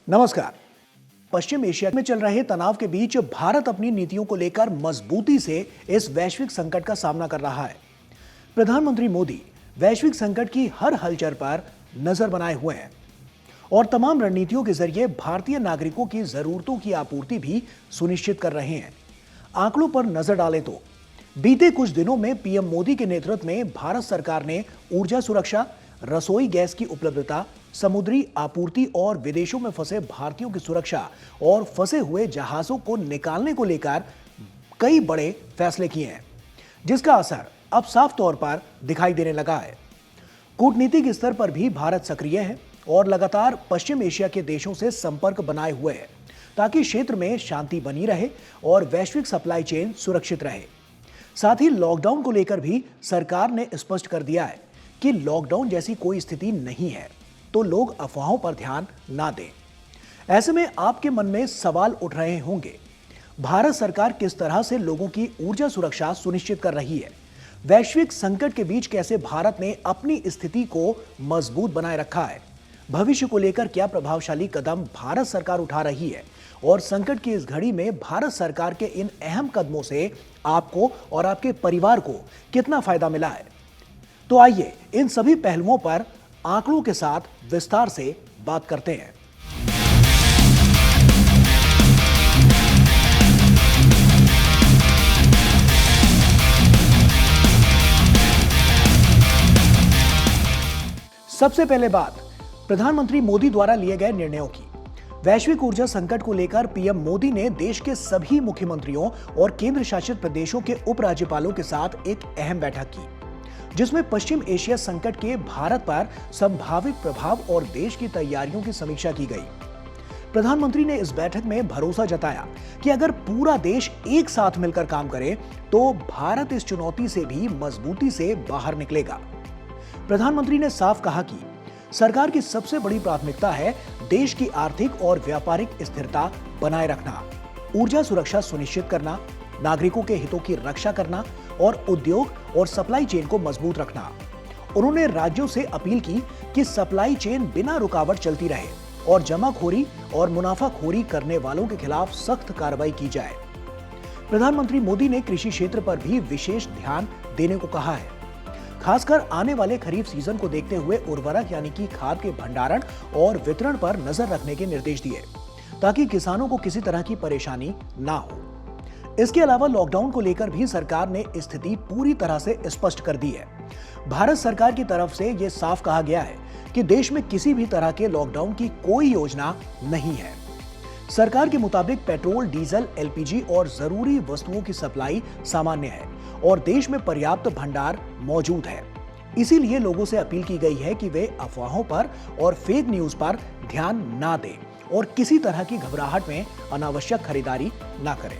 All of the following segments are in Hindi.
नमस्कार। पश्चिम एशिया में चल रहे तनाव के बीच भारत अपनी नीतियों को लेकर मजबूती से इस वैश्विक संकट का सामना कर रहा है। प्रधानमंत्री मोदी वैश्विक संकट की हर हलचल पर नजर बनाए हुए हैं और तमाम रणनीतियों के जरिए भारतीय नागरिकों की जरूरतों की आपूर्ति भी सुनिश्चित कर रहे हैं। आंकड़ों पर नजर डालें तो बीते कुछ दिनों में पीएम मोदी के नेतृत्व में भारत सरकार ने ऊर्जा सुरक्षा, रसोई गैस की उपलब्धता, समुद्री आपूर्ति और विदेशों में फंसे भारतीयों की सुरक्षा और फंसे हुए जहाजों को निकालने को लेकर कई बड़े फैसले किए हैं, जिसका असर अब साफ तौर पर दिखाई देने लगा है। कूटनीतिक स्तर पर भी भारत सक्रिय है और लगातार पश्चिम एशिया के देशों से संपर्क बनाए हुए है ताकि क्षेत्र में शांति बनी रहे और वैश्विक सप्लाई चेन सुरक्षित रहे। साथ ही लॉकडाउन को लेकर भी सरकार ने स्पष्ट कर दिया है कि लॉकडाउन जैसी कोई स्थिति नहीं है, तो लोग अफवाहों पर ध्यान ना दें। ऐसे में आपके मन में सवाल उठ रहे होंगे, भारत सरकार किस तरह से लोगों की ऊर्जा सुरक्षा सुनिश्चित कर रही है? वैश्विक संकट के बीच कैसे भारत ने अपनी स्थिति को मजबूत बनाए रखा है? भविष्य को लेकर क्या प्रभावशाली कदम भारत सरकार उठा रही है? और संकट की इस घड़ी में भारत सरकार के इन अहम कदमों से आपको और आपके परिवार को कितना फायदा मिला है? तो आइए इन सभी पहलुओं पर आंकड़ों के साथ विस्तार से बात करते हैं। सबसे पहले बात प्रधानमंत्री मोदी द्वारा लिए गए निर्णयों की। वैश्विक ऊर्जा संकट को लेकर पीएम मोदी ने देश के सभी मुख्यमंत्रियों और केंद्र शासित प्रदेशों के उपराज्यपालों के साथ एक अहम बैठक की, जिसमें पश्चिम एशिया संकट के भारत पर संभावित प्रभाव और देश की तैयारियों की समीक्षा की गई। प्रधानमंत्री ने इस बैठक में भरोसा जताया कि अगर पूरा देश एक साथ मिलकर काम करे तो भारत इस चुनौती से भी मजबूती से बाहर निकलेगा। प्रधानमंत्री ने साफ कहा कि सरकार की सबसे बड़ी प्राथमिकता है देश की आर्थिक और व्यापारिक स्थिरता बनाए रखना, ऊर्जा सुरक्षा सुनिश्चित करना, नागरिकों के हितों की रक्षा करना और उद्योग और सप्लाई चेन को मजबूत रखना। उन्होंने राज्यों से अपील की कि सप्लाई चेन बिना रुकावट चलती रहे और जमाखोरी और मुनाफाखोरी करने वालों के खिलाफ सख्त कार्रवाई की जाए। प्रधानमंत्री मोदी ने कृषि क्षेत्र पर भी विशेष ध्यान देने को कहा है, खासकर आने वाले खरीफ सीजन को देखते हुए उर्वरक यानी कि खाद के भंडारण और वितरण पर नजर रखने के निर्देश दिए ताकि किसानों को किसी तरह की परेशानी ना हो। इसके अलावा लॉकडाउन को लेकर भी सरकार ने स्थिति पूरी तरह से स्पष्ट कर दी है। भारत सरकार की तरफ से यह साफ कहा गया है कि देश में किसी भी तरह के लॉकडाउन की कोई योजना नहीं है। सरकार के मुताबिक पेट्रोल, डीजल, एलपीजी और जरूरी वस्तुओं की सप्लाई सामान्य है और देश में पर्याप्त भंडार मौजूद है। इसीलिए लोगों से अपील की गई है कि वे अफवाहों पर और फेक न्यूज पर ध्यान ना दें और किसी तरह की घबराहट में अनावश्यक खरीदारी ना करें।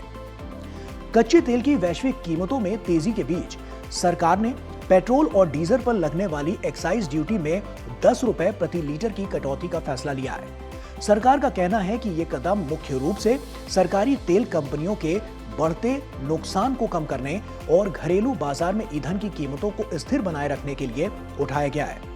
कच्चे तेल की वैश्विक कीमतों में तेजी के बीच सरकार ने पेट्रोल और डीजल पर लगने वाली एक्साइज ड्यूटी में 10 रुपए प्रति लीटर की कटौती का फैसला लिया है। सरकार का कहना है कि यह कदम मुख्य रूप से सरकारी तेल कंपनियों के बढ़ते नुकसान को कम करने और घरेलू बाजार में ईंधन की कीमतों को स्थिर बनाए रखने के लिए उठाया गया है।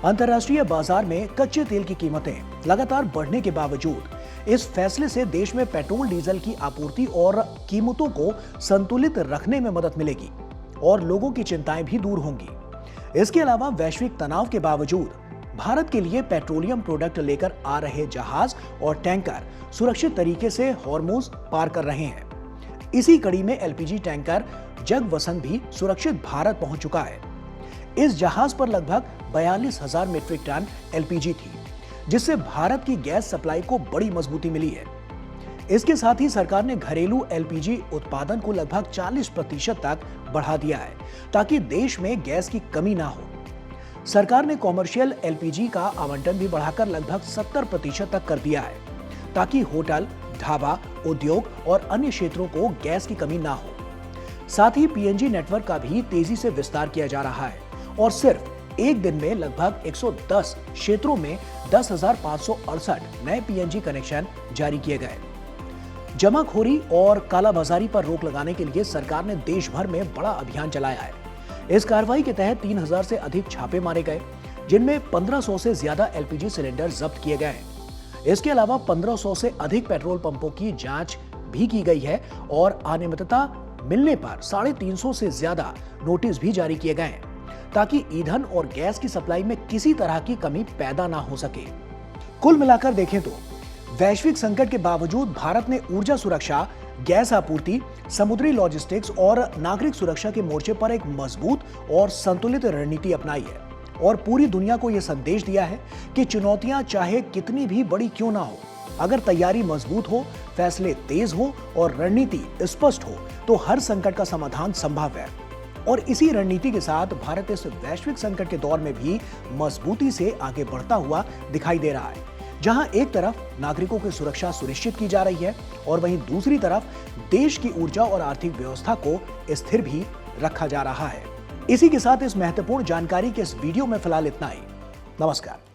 अंतर्राष्ट्रीय बाजार में कच्चे तेल की कीमतें लगातार बढ़ने के बावजूद इस फैसले से देश में पेट्रोल, डीजल की आपूर्ति और कीमतों को संतुलित रखने में मदद मिलेगी और लोगों की चिंताएं भी दूर होंगी। इसके अलावा वैश्विक तनाव के बावजूद भारत के लिए पेट्रोलियम प्रोडक्ट लेकर आ रहे जहाज और टैंकर सुरक्षित तरीके से हॉर्मुज पार कर रहे हैं। इसी कड़ी में एलपीजी टैंकर जगवसंत भी सुरक्षित भारत पहुंच चुका है। इस जहाज पर लगभग 42,000 मीट्रिक टन एलपीजी थी, जिससे भारत की गैस सप्लाई को बड़ी मजबूती मिली है। इसके साथ ही सरकार ने घरेलू एलपीजी उत्पादन को लगभग 40% तक बढ़ा दिया है ताकि देश में गैस की कमी ना हो। सरकार ने कॉमर्शियल एलपीजी का आवंटन भी बढ़ाकर लगभग 70% तक कर दिया है ताकि होटल, ढाबा, उद्योग और अन्य क्षेत्रों को गैस की कमी ना हो। साथ ही पीएनजी नेटवर्क का भी तेजी से विस्तार किया जा रहा है और सिर्फ एक दिन में लगभग 110 क्षेत्रों में 10,568 नए पीएनजी कनेक्शन जारी किए गए। जमाखोरी और कालाबाजारी पर रोक लगाने के लिए सरकार ने देश भर में बड़ा अभियान चलाया है। इस कार्रवाई के तहत 3,000 से अधिक छापे मारे गए, जिनमें 1,500 से ज्यादा एलपीजी सिलेंडर जब्त किए गए हैं। इसके अलावा 1500 से अधिक पेट्रोल पंपों की जांच भी की गई है और अनियमितता मिलने पर 350 से ज्यादा नोटिस भी जारी किए गए हैं ताकि ईंधन और गैस की सप्लाई में किसी तरह की कमी पैदा ना हो सके। कुल मिलाकर देखें तो वैश्विक संकट के बावजूद भारत ने ऊर्जा सुरक्षा, गैस आपूर्ति, समुद्री लॉजिस्टिक्स और नागरिक सुरक्षा के मोर्चे पर एक मजबूत और संतुलित रणनीति अपनाई है और पूरी दुनिया को यह संदेश दिया है कि चुनौतियां चाहे कितनी भी बड़ी क्यों ना हो, अगर तैयारी मजबूत हो, फैसले तेज हो और रणनीति स्पष्ट हो तो हर संकट का समाधान संभव है। और इसी रणनीति के साथ भारत इस वैश्विक संकट के दौर में भी मजबूती से आगे बढ़ता हुआ दिखाई दे रहा है, जहां एक तरफ नागरिकों की सुरक्षा सुनिश्चित की जा रही है और वहीं दूसरी तरफ देश की ऊर्जा और आर्थिक व्यवस्था को स्थिर भी रखा जा रहा है। इसी के साथ इस महत्वपूर्ण जानकारी के इस वीडियो में फिलहाल इतना ही। नमस्कार।